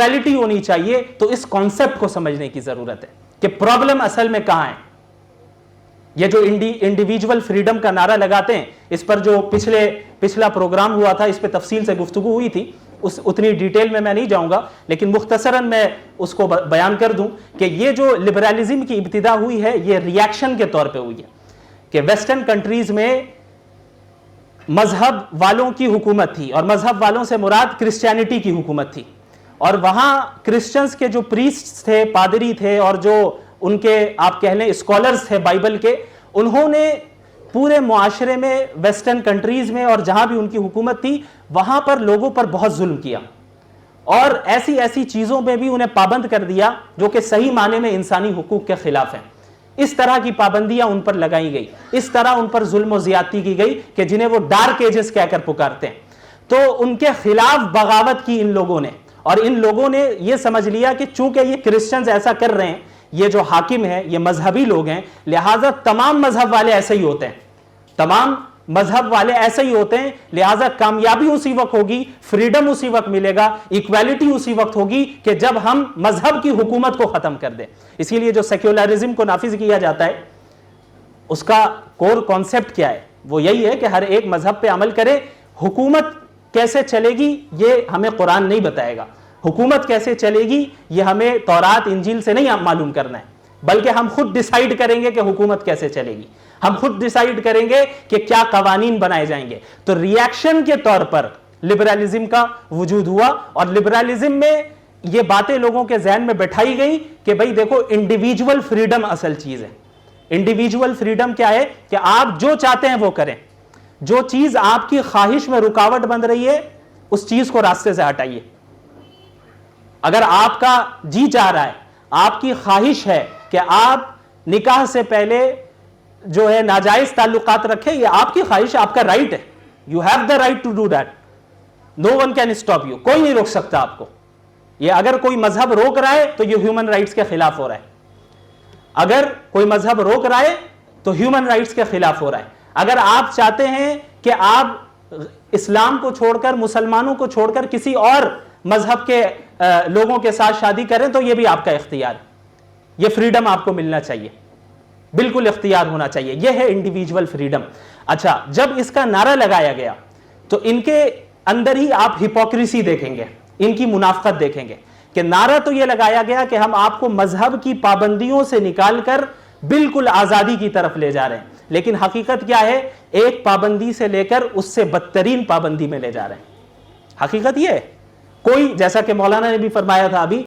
Equality ہونی چاہیے. تو اس کانسیپٹ کو سمجھنے کی ضرورت ہے کہ پرابلم اصل میں کہاں ہے. یہ جو انڈیویجول فریڈم کا نعرہ لگاتے ہیں, اس پر جو پچھلا پروگرام ہوا تھا اس پہ تفصیل سے گفتگو ہوئی تھی, اتنی ڈیٹیل میں نہیں جاؤں گا, لیکن مختصراً میں اس کو بیان کر دوں کہ یہ جو لبرلزم کی ابتدا ہوئی ہے یہ ریاکشن کے طور پہ ہوئی ہے کہ ویسٹرن کنٹریز میں مذہب والوں کی حکومت تھی, اور مذہب والوں سے مراد کرسچینٹی کی حکومت تھی, اور وہاں کرسچنز کے جو پریسٹ تھے, پادری تھے, اور جو ان کے آپ کہہ لیں اسکالرز تھے بائبل کے, انہوں نے پورے معاشرے میں ویسٹرن کنٹریز میں اور جہاں بھی ان کی حکومت تھی وہاں پر لوگوں پر بہت ظلم کیا, اور ایسی چیزوں میں بھی انہیں پابند کر دیا جو کہ صحیح معنی میں انسانی حقوق کے خلاف ہیں. اس طرح کی پابندیاں ان پر لگائی گئی, اس طرح ان پر ظلم و زیادتی کی گئی کہ جنہیں وہ ڈارک ایجز کہہ کر پکارتے ہیں. تو ان کے خلاف بغاوت کی ان لوگوں نے, اور ان لوگوں نے یہ سمجھ لیا کہ چونکہ یہ کرسچنز ایسا کر رہے ہیں, یہ جو حاکم ہیں یہ مذہبی لوگ ہیں, لہٰذا تمام مذہب والے ایسے ہی ہوتے ہیں, تمام مذہب والے ایسے ہی ہوتے ہیں, لہٰذا کامیابی اسی وقت ہوگی, فریڈم اسی وقت ملے گا, ایکویلٹی اسی وقت ہوگی کہ جب ہم مذہب کی حکومت کو ختم کر دیں. اسی لیے جو سیکولرزم کو نافذ کیا جاتا ہے اس کا کور کانسیپٹ کیا ہے, وہ یہی ہے کہ ہر ایک مذہب پہ عمل کرے. حکومت کیسے چلے گی یہ ہمیں قرآن نہیں بتائے گا, حکومت کیسے چلے گی یہ ہمیں تورات انجیل سے نہیں معلوم کرنا ہے, بلکہ ہم خود ڈیسائیڈ کریں گے کہ حکومت کیسے چلے گی, ہم خود ڈیسائیڈ کریں گے کہ کیا قوانین بنائے جائیں گے. تو ریاکشن کے طور پر لبرلزم کا وجود ہوا, اور لبرلزم میں یہ باتیں لوگوں کے ذہن میں بٹھائی گئی کہ بھئی دیکھو انڈیویجول فریڈم اصل چیز ہے. انڈیویجول فریڈم کیا ہے کہ آپ جو چاہتے ہیں وہ کریں, جو چیز آپ کی خواہش میں رکاوٹ بن رہی ہے اس چیز کو راستے سے ہٹائیے. اگر آپ کا جی چاہ رہا ہے, آپ کی خواہش ہے کہ آپ نکاح سے پہلے جو ہے ناجائز تعلقات رکھیں, یہ آپ کی خواہش, آپ کا رائٹ ہے, you have the right to do that, no one can stop you, کوئی نہیں روک سکتا آپ کو. یہ اگر کوئی مذہب روک رہا ہے تو یہ ہیومن رائٹس کے خلاف ہو رہا ہے, اگر کوئی مذہب روک رہا ہے تو ہیومن رائٹس کے خلاف ہو رہا ہے. اگر آپ چاہتے ہیں کہ آپ اسلام کو چھوڑ کر, مسلمانوں کو چھوڑ کر کسی اور مذہب کے لوگوں کے ساتھ شادی کریں تو یہ بھی آپ کا اختیار ہے, یہ فریڈم آپ کو ملنا چاہیے, بالکل اختیار ہونا چاہیے. یہ ہے انڈیویجول فریڈم. اچھا, جب اس کا نعرہ لگایا گیا تو ان کے اندر ہی آپ ہپوکریسی دیکھیں گے, ان کی منافقت دیکھیں گے کہ نعرہ تو یہ لگایا گیا کہ ہم آپ کو مذہب کی پابندیوں سے نکال کر بالکل آزادی کی طرف لے جا رہے ہیں, لیکن حقیقت کیا ہے, ایک پابندی سے لے کر اس سے بدترین پابندی میں لے جا رہے ہیں. حقیقت یہ ہے, کوئی, جیسا کہ مولانا نے بھی فرمایا تھا ابھی